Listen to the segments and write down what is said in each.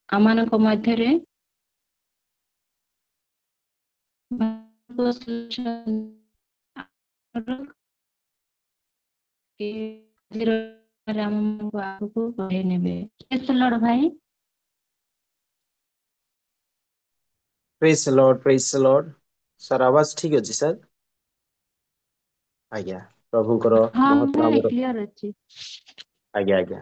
ଆମମାନଙ୍କ ମଧ୍ୟରେ ଆମମାନଙ୍କୁ ଆଗକୁ ବଢେଇ ନେବେ। ଭାଇ प्रेज द लॉर्ड सर आवाज ठीक अछि सर आज्ञा प्रभुଙ୍କର हाँ महत् नाम क्लियर अछि। आज्ञा आज्ञा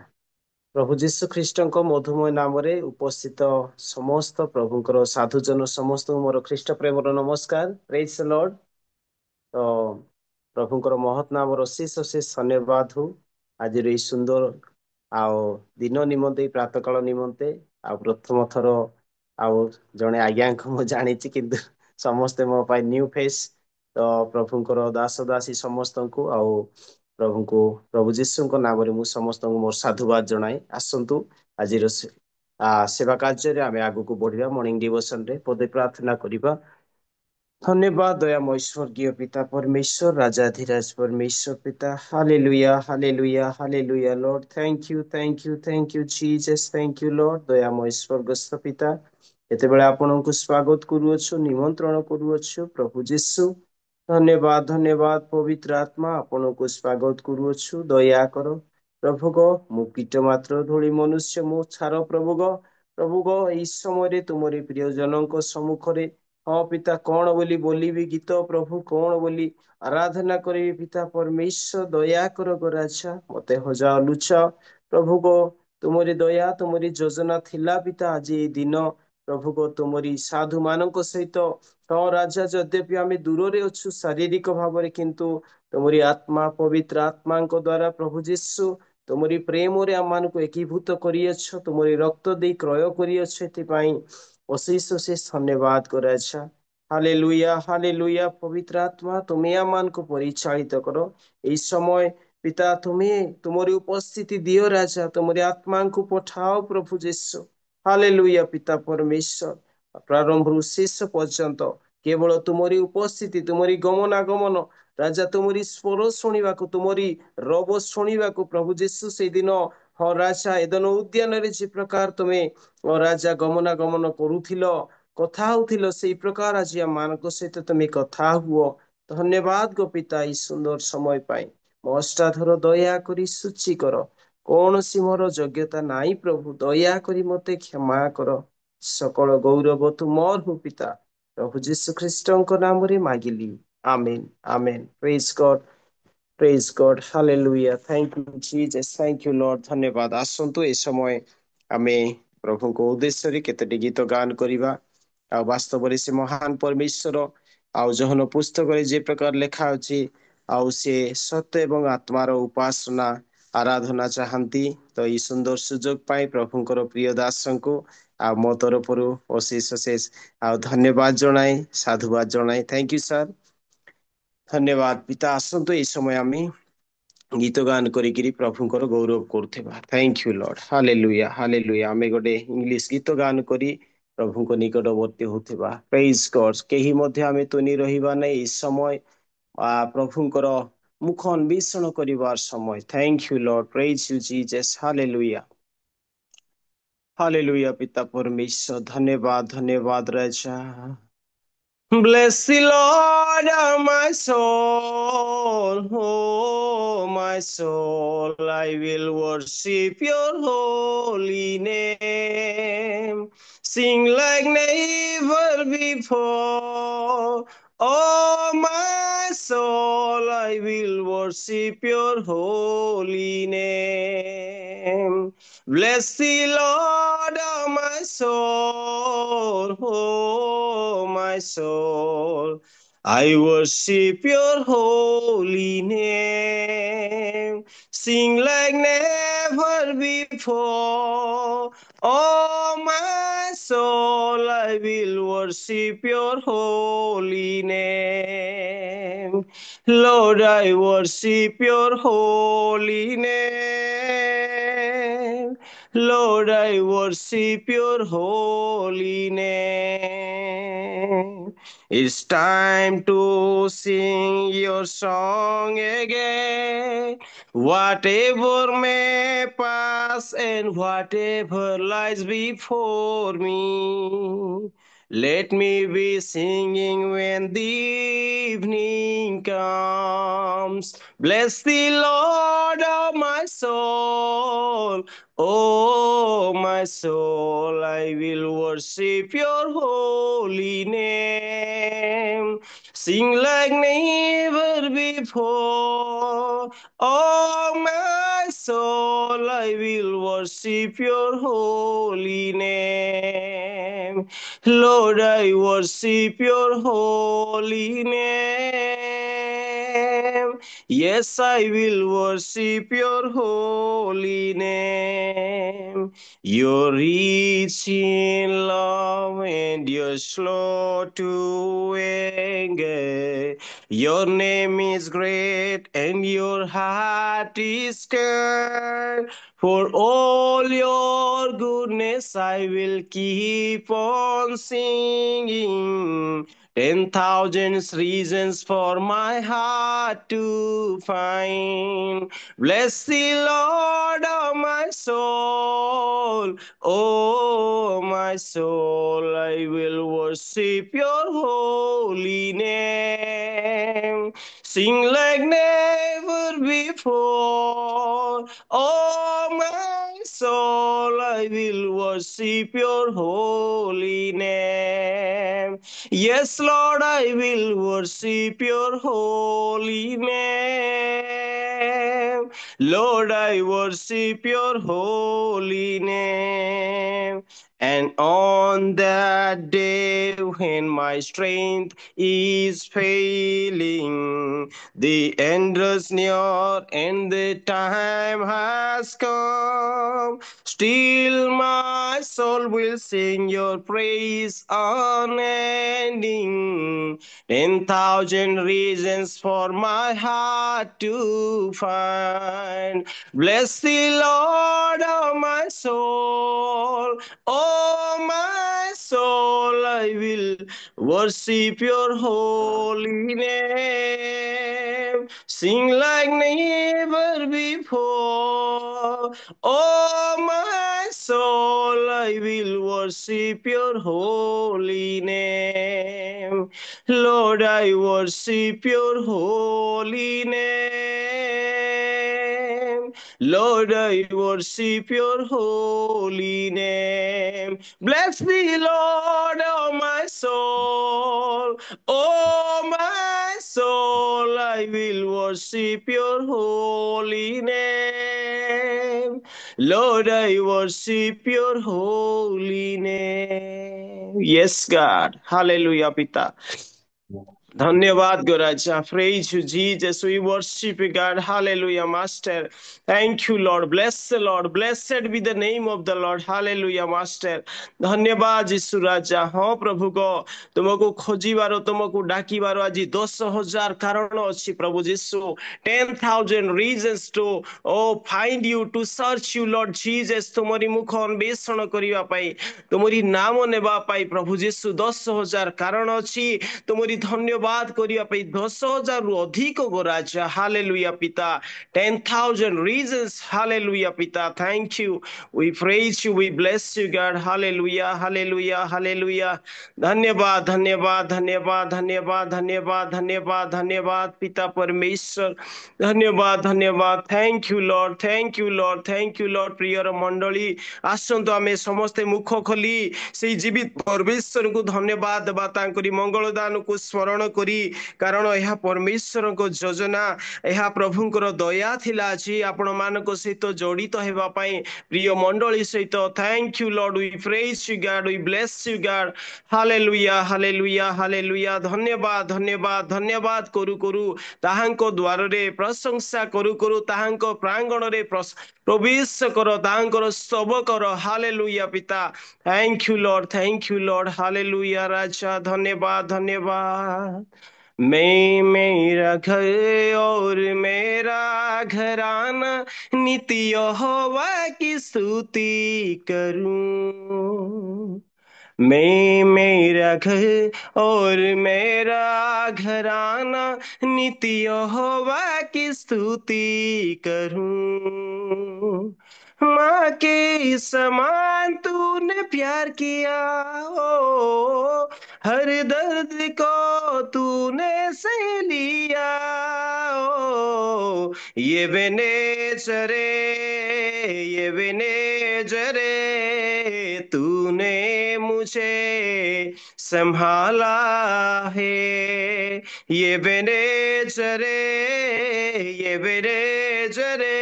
प्रभु जीशु ख्रीष्टଙ୍କ मधुमय नामରେ उपस्थित समस्त प्रभुଙ୍କର साधुजन समस्त मोर ख्रीष्ट प्रेमर नमस्कार प्रेज द लॉर्ड तो प्रभुଙ୍କର महत् नामर शेष शेष धन्यवाद हो आज এই সুন্দর ଆଉ ଦିନ ନିମନ୍ତେ ପ୍ରାତଃ କାଳ ନିମନ୍ତେ ଆଉ ପ୍ରଥମ ଥର ଆଉ ଜଣେ ଆଜ୍ଞାଙ୍କୁ ମୁଁ ଜାଣିଛି କିନ୍ତୁ ସମସ୍ତେ ମୋ ପାଇଁ ନ୍ୟୁ ଫେସ୍ ତ ପ୍ରଭୁଙ୍କର ଦାସ ଦାସୀ ସମସ୍ତଙ୍କୁ ଆଉ ପ୍ରଭୁଙ୍କୁ ପ୍ରଭୁ ଯୀଶୁଙ୍କ ନାମରେ ମୁଁ ସମସ୍ତଙ୍କୁ ମୋର ସାଧୁବାଦ ଜଣାଇ ଆସନ୍ତୁ ଆଜିର ସେବା କାର୍ଯ୍ୟରେ ଆମେ ଆଗକୁ ବଢିବା ମର୍ଣ୍ଣିଂ ଡିଭୋସନରେ ପଦେ ପ୍ରାର୍ଥନା କରିବା धन्यवाद दयामय स्वर्गीय पिता परमेश्वर राजाधिराज परमेश्वर पिता हालेलुया हालेलुया lord thank you Jesus thank you lord दयामय स्वर्गस्थ पिता एतेबेले आपनଙ୍କୁ स्वागत करूअछु निमंत्रण करूअछु प्रभु जीशु धन्यवाद पवित्र आत्मा आपनଙ୍କୁ स्वागत करूअछु दया करो प्रभु गो मु कीट मात्र धूली मनुष्य मु छार प्रभु गो एई समय तुमरी प्रिय जनक सम्मुखरे हाँ पिता कौन बोली बोलिबी गीत प्रभु कौन बोली आराधना करी पिता परमेश्वर दया कर गो राजा मते हजाओ लुचाओ प्रभु गो तुमरी दया तुमरी योजना थिला पिता आज ए दिन प्रभु गो तुमरी साधु मानक सहित हाँ राजा यद्यपि आम दूर अच्छु शारीरिक भाव किंतु तुमरी आत्मा पवित्र आत्मा द्वारा प्रभु जीशु तुमरी प्रेम आम मान एकीभूत करियछ तुमरी रक्त दे क्रय करियछ एथिपाई अशेष अशेष धन्यवाद कराछा हालेलुया पवित्र आत्मा तुम्हें आम मान को परिचालित करो এই समय पिता तुम्हें तुमरी उपस्थिति दियो राजा तुमरी आत्मा को पठाओ प्रभु जीशु हालेलुया पिता परमेश्वर प्रारंभ शेष पर्यंत केवल तुमरी उपस्थिति तुमरी गमनागमन राजा तुमरी स्वर शुणा तुमरी रब शुणा प्रभु जीशु से दिन हाँ राजा एदन उद्यान जे प्रकार तुम्हें राजा गमनागमन करुथिल कथा होथिल से प्रकार आज मानक सहित तुम्हें कथा हुओ धन्यवाद गो पिता ई सुंदर समय पाई मो अष्टाधर दया करी सूची कर कौन सी मोर योग्यता नाई प्रभु दया करी मते क्षमा कर सकल गौरव तू मोर हु पिता प्रभु जीशु ख्रीष्टଙ୍କ नामରେ ମାଗିଲି आमेन आमेन प्रेज गॉड हालेलुया thank you Jesus thank you lord धन्यवाद आसंतु ए समय आमे प्रभुଙ୍କ उद्देश्ୟରେ केतेटी गीत गान करिबा आ वास्तव से महान परमेश्वर आउ जहन पुस्तक जे प्रकार लेखा अछि आउ से सत्य एवं आत्मार उपासना आराधना चाहती तो ये सुंदर सुजोग पाई प्रभुंकर प्रिय दासंको आ मो तरफर अशेष अशेष आ धन्यवाद जनाए साधुवाद जनाए थैंक यू सर धन्यवाद पिता आसंतु ए समय आम गीत गान करी प्रभुंकर गौरव करुवा थैंक यू लॉर्ड हालेलुया आमे गोटे इंग्लिश गीत गान करी प्रभु को निकटवर्ती होता प्रेज गॉड कहीं आम तुनि रहा नहीं इस समय प्रभुंकर मुख अन्वेषण करिवार समय thank you Lord praise you Jesus hallelujah पिता परमेश्वर धन्यवाद राजा Bless the Lord, oh my soul, oh my soul, I will worship your holy name. Sing like never before, oh my soul, I will worship your holy name. Bless the Lord, oh my soul, oh my soul. I worship your holy name. Sing like never before. Oh my soul, I will worship your holy name. Lord, I worship your holy name. Lord, I worship your holy name. It's time to sing your song again. Whatever may pass and whatever lies before me. Let me be singing when the evening comes. Bless the Lord, oh my soul. Oh, my soul, I will worship your holy name. Sing like never before. Oh, my soul, I will worship your holy name. Lord, I worship your holy name. Yes, I will worship your holy name. You're rich in love and you're slow to anger. Your name is great and your heart is kind. For all your goodness, I will keep on singing. 10,000 reasons for my heart to find. Bless the Lord, oh my soul. Oh, my soul, I will worship your holy name. Sing like never before. Oh, my soul, I will worship your holy name. Yes, Lord, I will worship your holy name. Lord, I worship your holy name. And on that day when my strength is failing, the end is near and the time has come. Still, my soul will sing your praise unending. 10,000 reasons for my heart to find. Bless the Lord, oh my soul. Oh, my soul, I will worship your holy name. Sing like never before. Oh, my soul, I will worship your holy name. Lord, I worship your holy name. Lord, I worship your holy name. Bless the Lord, oh my soul. Oh, my soul, I will worship your holy name. Lord, I worship your holy name. Yes, God. Hallelujah, Pita. धन्यवाद गो राजा. Praise you, Jesus. We worship you, God. Hallelujah, Master. Thank you, Lord. Bless the Lord. Blessed be the name of the Lord. Hallelujah, Master. ଧନ୍ୟବାଦ ଯୀଶୁ ରାଜା. ହଁ ପ୍ରଭୁ ଗ ତୁମକୁ ଖୋଜିବାର ତୁମକୁ ଡାକିବାର ଆଜି 10,000 କାରଣ ଅଛି ପ୍ରଭୁ ଯୀଶୁ. 10,000 reasons to find you, to search you, Lord Jesus. ତୁମରି ମୁଖ ଅନ୍ବେଷଣ କରିବା ପାଇଁ, ତୁମରି ନାମ ନେବା ପାଇଁ ପ୍ରଭୁ ଯୀଶୁ 10,000 କାରଣ ଅଛି. ତୁମରି ଧନ୍ୟବାଦ କରିବା ପାଇଁ 10,000 ରୁ ଅଧିକ ଗୋ ରାଜା. ହାଲେଲୁୟା ପିତା. 10,000 reasons. Hallelujah, Pita. Thank you. We praise you. We bless you, God. Hallelujah. Hallelujah. Hallelujah. धन्यवाद धन्यवाद धन्यवाद धन्यवाद धन्यवाद धन्यवाद धन्यवाद पिता परमेश्वर. धन्यवाद धन्यवाद. Thank you lord. Thank you lord. Thank you Lord. Prior मंडली आसନ୍ତୁ ଆମେ ସମସ୍ତେ ମୁଖ ଖୋଲି ସେଇ ଜୀବିତ ପରମେଶ୍ୱରଙ୍କୁ ଧନ୍ୟବାଦ ଦେବା, ତାଙ୍କରି ମଙ୍ଗଳ ଦାନକୁ ସ୍ମରଣ କରି, କାରଣ ଏହା ପରମେଶ୍ୱରଙ୍କ ଯୋଜନା, ଏହା ପ୍ରଭୁଙ୍କର ଦୟା ଥିଲା ଆଜି ଆପଣମାନଙ୍କ ସହିତ ଜଡ଼ିତ ହେବା ପାଇଁ, ପ୍ରିୟ ମଣ୍ଡଳୀ ସହିତ. Thank you Lord. We praise you God. We bless you God. Hallelujah hallelujah hallelujah. ଧନ୍ୟବାଦ ଧନ୍ୟବାଦ ଧନ୍ୟବାଦ କରୁ କରୁ ତାହାଙ୍କ ଦ୍ୱାରରେ ପ୍ରଶଂସା କରୁ କରୁ ତାହାଙ୍କ ପ୍ରାଙ୍ଗଣରେ ପ୍ରବେଶ କର, ତାହାଙ୍କର ସ୍ତବ କର. ହାଲେଲୁୟା ପିତା. Thank you lord. Thank you lord. ହାଲେଲୁୟା ରାଜା. ଧନ୍ୟବାଦ ଧନ୍ୟବାଦ मैं मेरा घर और मेरा घराना नित्य यहोवा की स्तुति करूं। मैं मेरा घर और मेरा घराना नित्य यहोवा की स्तुति करूं। माँ के समान तूने प्यार किया हो, हर दर्द को तूने सह लिया हो। ये बने चरे, ये बने जरे, तूने मुझे संभाला है। ये बने चरे, ये बने जरे,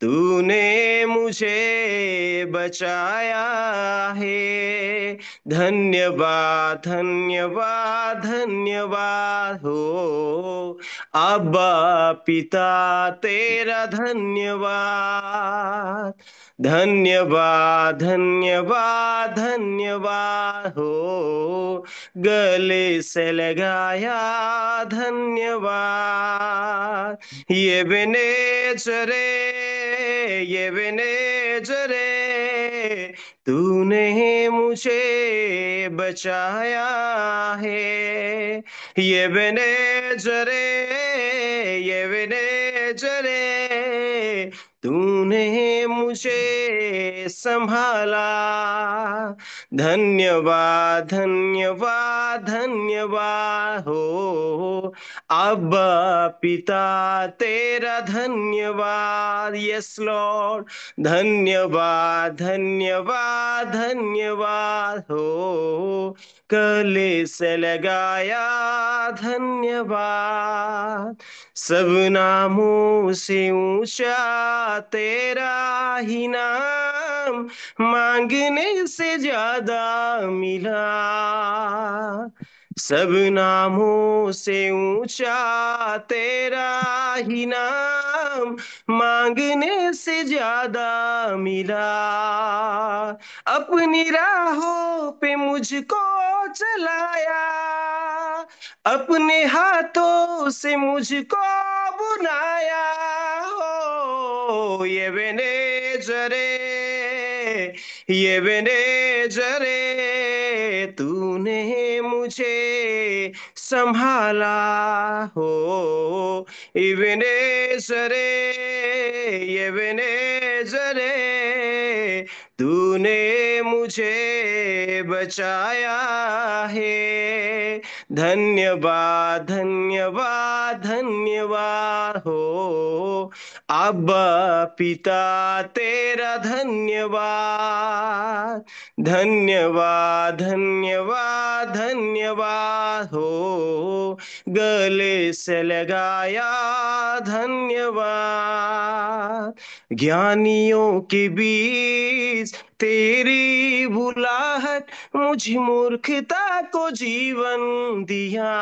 तूने मुझे बचाया है। धन्यवाद धन्यवाद धन्यवाद हो अब्बा पिता, तेरा धन्यवाद। धन्यवाद धन्यवाद धन्यवाद हो गले से लगाया धन्यवाद। ये बने चरे, ये बने चरे, तूने मुझे बचाया है। ये बने जरे, ये बने जरे, तूने मुझे संभाला। धन्यवाद धन्यवाद धन्यवाद हो अब्बा पिता, तेरा धन्यवाद। यस लॉर्ड, धन्यवाद धन्यवाद धन्यवाद हो गले से लगाया धन्यवाद। सब नामों से ऊंचा तेरा ही नाम, मांगने से ज्यादा मिला। सब नामों से ऊंचा तेरा ही नाम, मांगने से ज्यादा मिला। अपनी राहों पे मुझको चलाया, अपने हाथों से मुझको बुनाया हो। ये बने जरे, ये बने जरे, तूने मुझे संभाला हो। ये बने जरे, ये बने जरे, तूने मुझे बचाया है। धन्यवाद धन्यवाद धन्यवाद हो अब्बा पिता, तेरा धन्यवाद। धन्यवाद धन्यवाद धन्यवाद हो गले से लगाया धन्यवाद। ज्ञानियों के बीच तेरी बुलाहट, मुझ मूर्खता को जीवन दिया।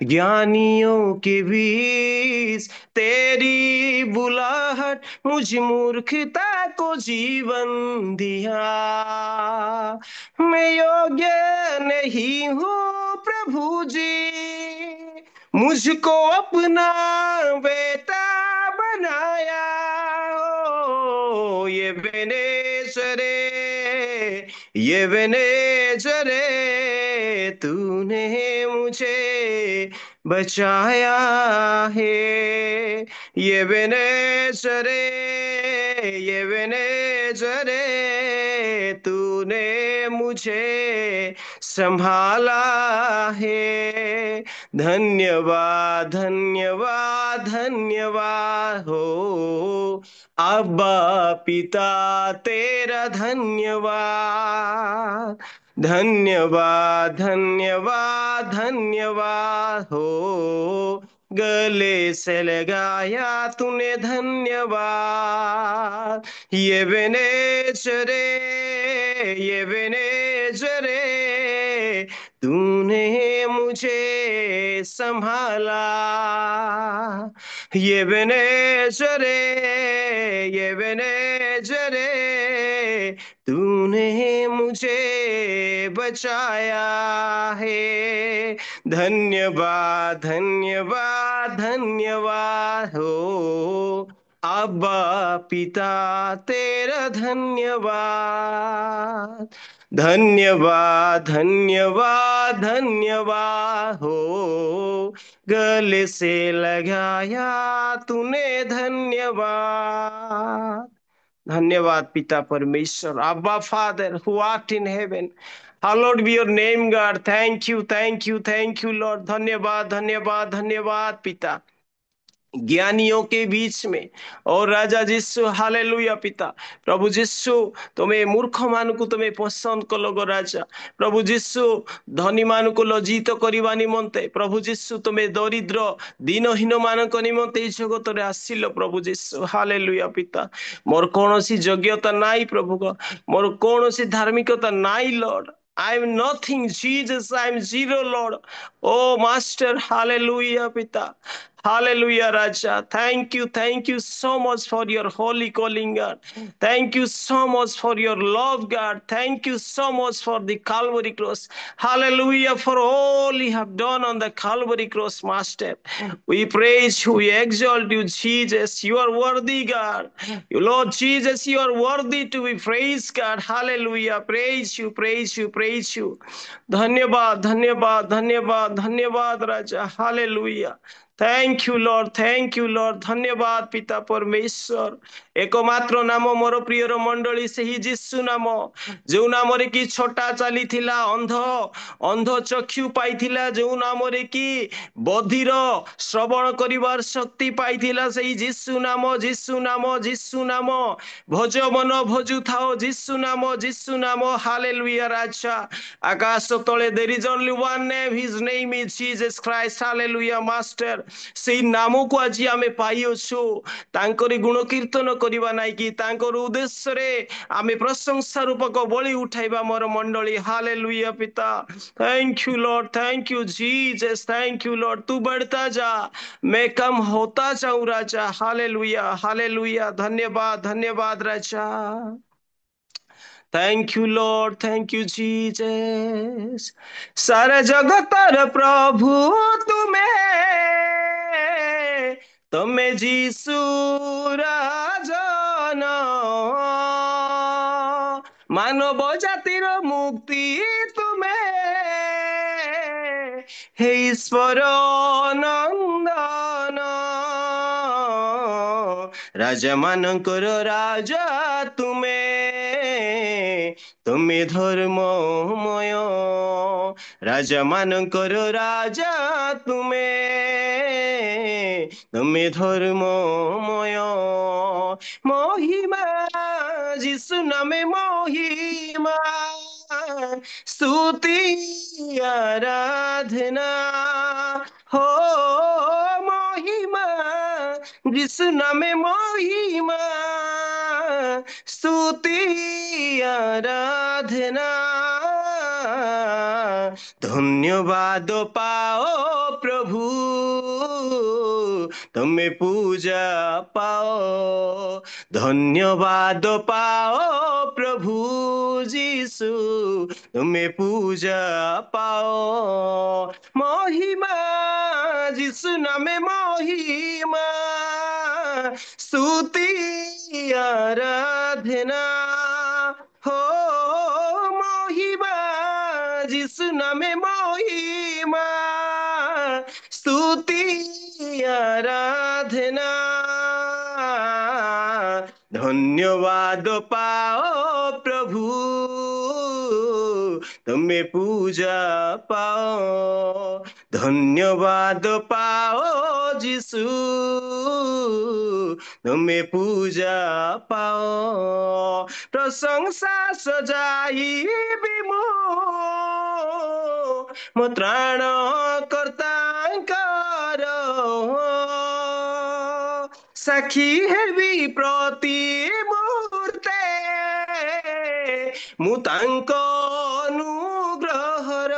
ज्ञानियों के बीच तेरी बुलाहट, मुझ मूर्खता को जीवन दिया। मैं योग्य नहीं हूँ प्रभु जी, मुझको अपना बेटा बनाया हो। ये बेनेजरे, ये बेनेजरे, तूने मुझे बचाया है। ये बेनेजरे, ये बेनेजरे, तूने मुझे संभाला है। धन्यवाद धन्यवाद धन्यवाद हो अब्बा पिता, तेरा धन्यवाद। धन्यवाद धन्यवाद धन्यवाद हो गले से लगाया तूने धन्यवाद। ये बेनेजरे, ये बेनेजरे, तूने मुझे संभाला। ये बेनेजरे, ये बेनेजरे, तूने मुझे बचाया है। धन्यवाद धन्यवाद धन्यवाद हो अब्बा पिता तेरा धन्यवाद। धन्यवाद धन्यवाद धन्यवाद हो गले से लगाया तूने धन्यवाद। धन्यवाद पिता परमेश्वर, अब्बा father who art in heaven, hallowed be your name God। Thank you thank you thank you lord. धन्यवाद धन्यवाद धन्यवाद पिता, ज्ञानियों के बीच में और राजा जिसु हालेलुया पिता। प्रभु जिसु तुम्हें मूर्ख मान को तुम्हें पसंद कल गो राजा। प्रभु जिसु धनी मान को लज्जित करवा निमंते प्रभु जिसु तुम्हें दरिद्र दीनहीन मान निमंते जगत रे आसिल प्रभु जिसु हालेलुया पिता। मोर कौन सी योग्यता नाई प्रभु को, मोर कौन सी धार्मिकता नाई Lord. I am nothing, Jesus. I am zero, Lord. Oh, Master, hallelujah, Pita. Hallelujah, Raja. Thank you so much for your holy calling, God. Thank you so much for your love, God. Thank you so much for the Calvary cross. Hallelujah, for all you have done on the Calvary cross, Master. We praise you, we exalt you, Jesus. You are worthy, God. You, Lord Jesus, you are worthy to be praised, God. Hallelujah. Praise you, praise you, praise you. धन्यवाद धन्यवाद धन्यवाद धन्यवाद राजा। हालेलुया। Thank you lord, thank you lord. धन्यवाद पिता परमेश्वर। एकमात्र नाम मोर प्रियर मंडली से ही जिसु नाम, जो नाम रे कि छोटा चली थिला अंध अंध चक्षु पाइथिला, जो नाम रे कि बधिर श्रवण करिवार शक्ति पाइथिला, सेही जिसु नाम जिसु नाम जिसु नाम। भज मन भजु थाओ जिसु नाम जिसु नाम। हालेलुया राजा। आकाश तले there is only one name, his name is Jesus Christ. Hallelujah master. सेही नाम को आज आमे पाइछु, तांकरी गुण कीर्तन करिबा नाइ कि तांकर उद्देश्य रे आमे प्रशंसा रूपक बलि उठाइबा मोर मंडली। हालेलुया पिता। Thank you lord, thank you Jesus, thank you Lord. तू बढ़ता जा, मैं कम होता जाऊं राजा। हालेलुया हालेलुया। धन्यवाद धन्यवाद राजा। Thank you lord, thank you Jesus. सारा जगतर प्रभु तुम्हें, तमे जीसु राजन, मानव जातिर मुक्ति तुमे, हे ईश्वर नंदन। राजा मानकर राजा तुमे, तुमे धर्ममय। राजा मानकर राजा तुमे, तुमे धर्ममय। महिमा जिसु नामे महिमा, स्तुति आराधना हो। महिमा जिसु नामे महिमा, स्तुति आराधना। धन्यवाद पाओ प्रभु, तमे पूजा पाओ। धन्यवाद पाओ प्रभु जीसु, तुमे पूजा पाओ। महिमा जिसु नामे महिमा, स्तुति आराधना हो। महिमा जिसु नामे महिमा, स्तुति आराधना। धन्यवाद पाओ प्रभु, तमे पूजा पाओ। धन्यवाद पाओ जीसु, तमे पूजा पाओ। प्रशंसा सजाइबी मो त्राण कर्तांकर, साक्षी हेबी प्रति मुहूर्ते, मु तांक अनुग्रहर।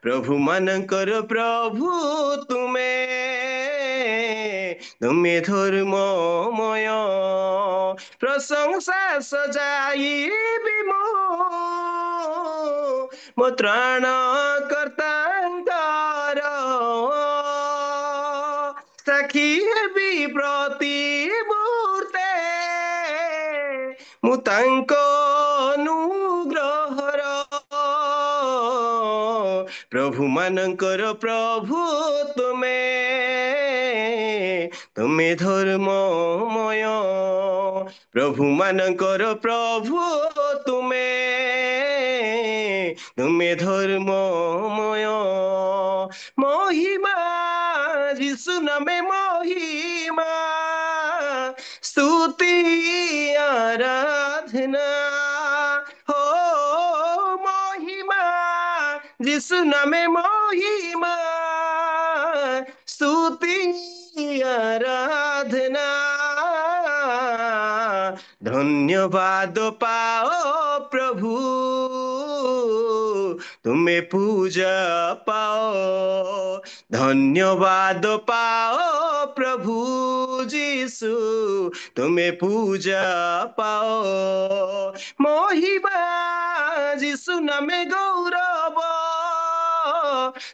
प्रभु मानकर प्रभु तुमे, तुमे धर्ममय। प्रशंसा सजाइबी मो ମୋ ତ୍ରାଣ କର୍ତ୍ତାଙ୍କର ସାକ୍ଷୀ ହେବି ପ୍ରତି ମୁହୂର୍ତ୍ତେ ମୁଁ ତାଙ୍କ ଅନୁଗ୍ରହର ପ୍ରଭୁ ମାନଙ୍କର ପ୍ରଭୁ ତୁମେ ତୁମେ ଧର୍ମମୟ ପ୍ରଭୁ ମାନଙ୍କର ପ୍ରଭୁ ତୁମେ ତୁମେ ଧର୍ମମୟ ମହିମା ଯୀଶୁ ନାମେ ମହିମା ସ୍ତୁତି ଆରାଧନା हो महिमा যিশু নামে মহিমা स्तुति आराधना धन्यवाद पाओ प्रभु तुम्हें पूजा पाओ धन्यवाद पाओ प्रभु जीसु तुम्हें पूजा पाओ महिमा যিশু নামে গৌরব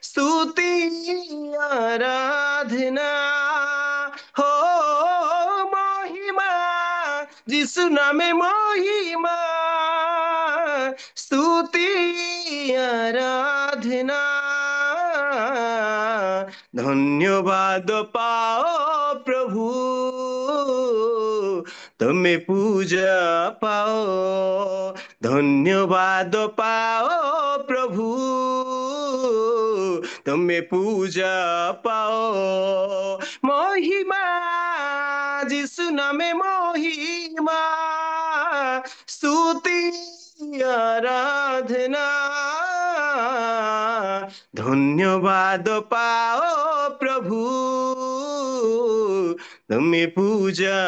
स्तुति आराधना हो महिमा যিশু নামে মহিমা स्तुति आराधना धन्यवाद पाओ प्रभु तुम्हें पूजा पाओ धन्यवाद पाओ प्रभु तुम्हें पूजा पाओ महिमा যিশু नामे महिमा स्तुति आराधना धन्यवाद पाओ प्रभु तुम्हें पूजा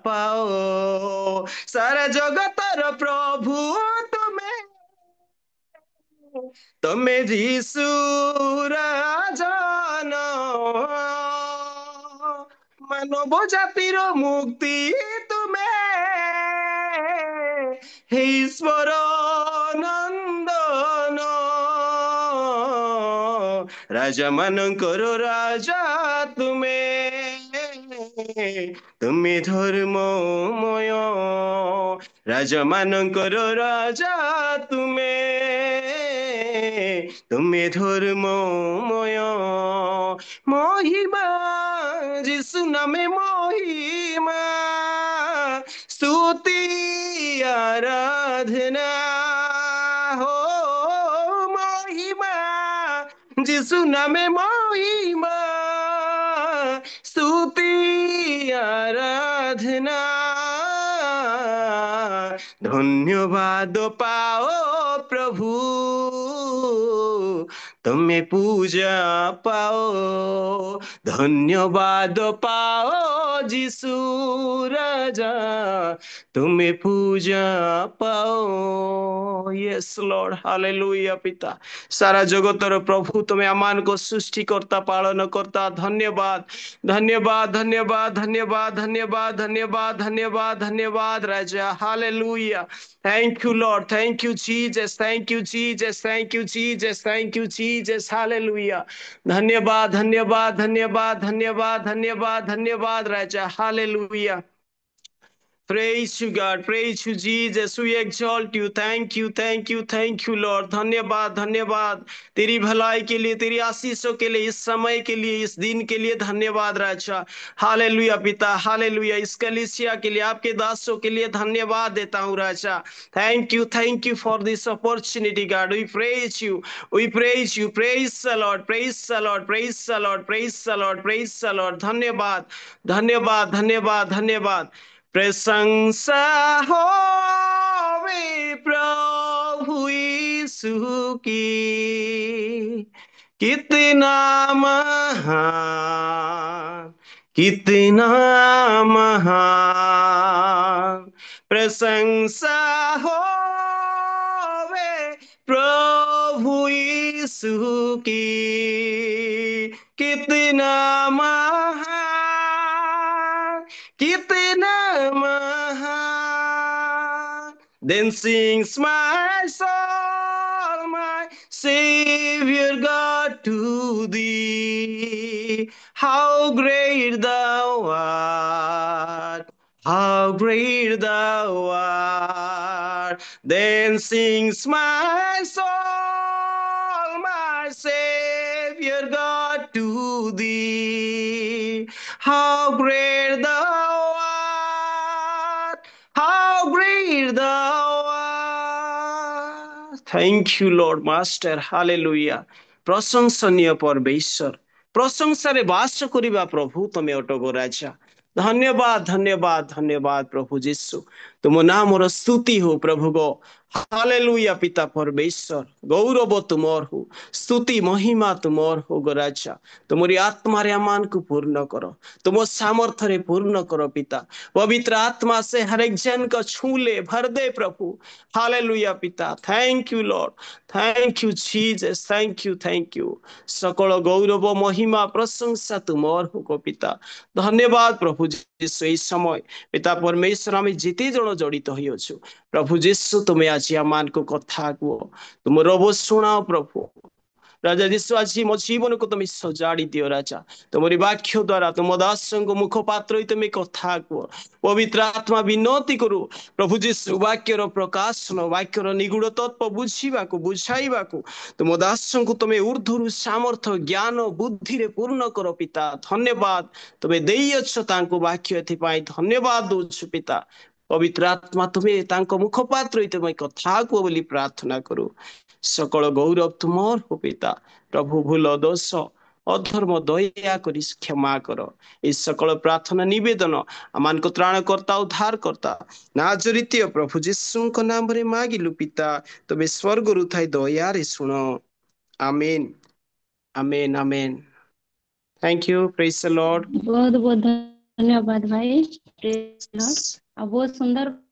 पाओ सारा जगतर प्रभु तुम्हें तुम्हें यीशु राजन मानव जातिर मुक्ति तुम्हें हे ईश्वर नंदन राजा मानकर राजा तुम्हें तुम्हें धर्ममय राजा मानकर राजा तुम्हें तुम्हें धर्ममय महिमा যিশু नामे महिमा स्तुति आराधना हो महिमा যিশু नामे महिमा स्तुति आराधना धन्यवाद पाओ प्रभु तुम्हें पूजा पाओ धन्यवाद पाओ যিশু राजा तुम्हें पूजा पाओ यस लॉर्ड हालेलुया पिता सारा जगतर प्रभु तुम्हें आमान को सृष्टिकर्ता पालन करता धन्यवाद धन्यवाद धन्यवाद धन्यवाद धन्यवाद धन्यवाद धन्यवाद धन्यवाद राजा हालेलुया thank you lord thank you Jesus thank you Jesus thank you Jesus thank you Jesus हालेलुया धन्यवाद धन्यवाद धन्यवाद धन्यवाद धन्यवाद धन्यवाद राजा हालेलुया Praise you, God. Praise you, Jesus. We exalt you. Thank you, thank you, thank you, Lord. धन्यवाद धन्यवाद तेरी भलाई के लिए तेरी आशीषों के लिए इस समय के लिए इस दिन के लिए धन्यवाद राजा हालेलुया पिता हालेलुया इस कलीसिया के लिए आपके दासों के लिए धन्यवाद देता हूँ राजा thank you for this opportunity God we praise you praise the lord praise the lord praise the lord praise the lord praise the lord धन्यवाद धन्यवाद धन्यवाद धन्यवाद प्रशंसा होवे प्रभु यीशु की कितना महान प्रशंसा होवे प्रभु यीशु की कितना महान Then sings my soul, my Savior God, to thee. How great thou art! How great thou art! Then sings my soul, my Savior God, to thee. How great thou art! How great thou art! Thank you, Lord Master. Hallelujah. ପ୍ରଶଂସନୀୟ ପରମେଶ୍ୱର, ପ୍ରଶଂସାରେ ବାସ କରିବା ପ୍ରଭୁ ତମେ ଅଟକ ରାଜା। ଧନ୍ୟବାଦ ଧନ୍ୟବାଦ ଧନ୍ୟବାଦ ପ୍ରଭୁ ଯୀଶୁ, ତୁମ ନାମର ସ୍ତୁତି ହଉ ପ୍ରଭୁ ଗୋ। ହାଲେଲୁୟା ପିତା ପରମେଶ୍ୱର, ଗୌରବ ତୁମର ହଉ, ସ୍ତୁତି ମହିମା ତୁମର ହଉ ଗୋ ରାଜା। ତୁମରି ଆତ୍ମାରେ ଆମମାନଙ୍କୁ ପୂର୍ଣ୍ଣ କର, ତୁମ ସାମର୍ଥ୍ୟରେ ପୂର୍ଣ୍ଣ କର ପିତା। पवित्र आत्मा से हर एक जन को छू ले, भर दे प्रभु। हालेलुया पिता, thank you lord, thank you Jesus, thank you. सकल गौरव महिमा प्रशंसा तुमर हो पिता। धन्यवाद प्रभु जीशु। এই সময় পিতা পরমেশ্বর আমি যেতে জଣ জড়িত হইଅଛୁ প্রভু যীশু, তুমি আଜି ଆମମାନଙ୍କୁ କଥା କୁହ, ତୁମର ଶୁଣାଅ ପ୍ରଭୁ। राजा यीशु आज मो जीवन को तुम सजाड़ी दियो राजा, तुम्हारी वाक्य द्वारा तुम दास मुखपात्र तुम्हें कथा कुह। पवित्र आत्मा विनती करू प्रभु जीशु, वाक्यर प्रकाशन, वाक्यर निगूढ़ तत्व बुझा बुझाइबा तुम दास को तुम्हें ऊर्ध्वर सामर्थ्य ज्ञान बुद्धि रे पूर्ण कर पिता। धन्यवाद तुम्हें देइछ तांको वाक्य, एथिपाई धन्यवाद दउछु पिता। पवित्र आत्मा तुम्हें तांको मुखपात्र तुम्हें कथा कुह बोली प्रार्थना करू। सकल गौरव तुमर हो पिता। प्रभु भूल दोष अधर्म दया करी क्षमा कर। इस सकल प्रार्थना निवेदन आमान को त्राणकर्ता उद्धार करता नाजरीतीय प्रभु जीशु नाम रे मागिलु पिता, तबे स्वर्ग रु थाई दया रे सुनो। आमेन आमेन आमेन। Thank you, praise the lord. बहुत बहुत धन्यवाद भाई। Praise the lord. बहुत सुंदर